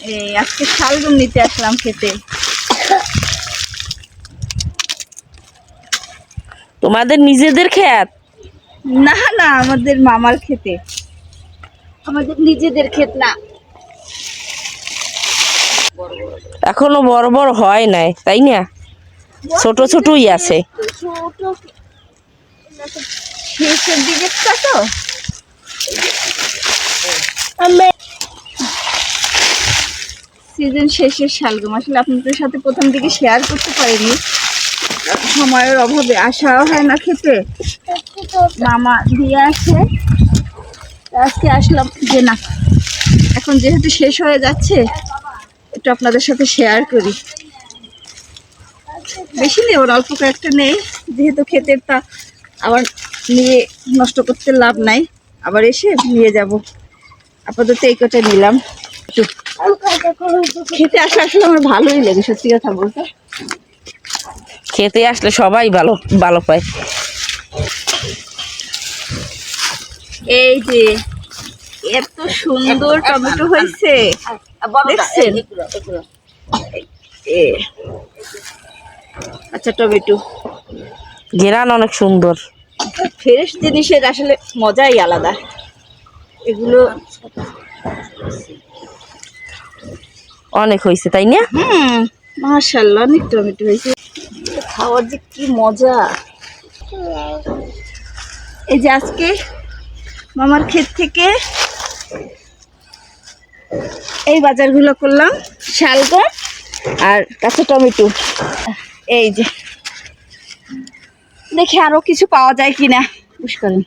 এই আজকে শালগম নিতে আসলাম খেতে। তোমাদের নিজেদের ক্ষেত? না না, আমাদের মামার খেতে, আমাদের নিজেদের ক্ষেত না। এখনো বড় বড় হয় নাই, তাই না? ছোট ছোটই আছে। ছোট শেষের দিকেরটা তো। সিজন শেষের শালগম আসলে আপনাদের সাথে প্রথম দিকে শেয়ার করতে পারিনি, সময়ের অভাবে আসাও হয় না খেতে। মামা দিয়ে আসে, আজকে আসলাম যে না, এখন যেহেতু শেষ হয়ে যাচ্ছে একটু আপনাদের সাথে শেয়ার করি। বেশি নেই, ওর অল্প কয়েকটা নেই, যেহেতু ক্ষেতের তা আবার নিয়ে নষ্ট করতে লাভ নাই, আবার এসে নিয়ে যাব। আপাতত এই কটা নিলাম। খেতে আসলে আসলে আমার ভালোই লাগে, সত্যি কথা বলতে। খেতে আসলে সবাই ভালো ভালো পায়। এই যে এত সুন্দর টমেটো হয়েছে দেখছেন? এ, আচ্ছা, টমেটো ঘেরান অনেক সুন্দর। ফ্রেশ জিনিসের আসলে মজাই আলাদা। এগুলো অনেক হয়েছে, তাই না? মাশাআল্লাহ, অনেক টমেটো হয়েছে। খাওয়ার যে কি মজা। এই যে আজকে মামার ক্ষেত থেকে এই বাজারগুলো করলাম, শালগম আর কাঁচা টমেটো। এই যে দেখি আরো কিছু পাওয়া যায় কিনা, বুঝ করেন।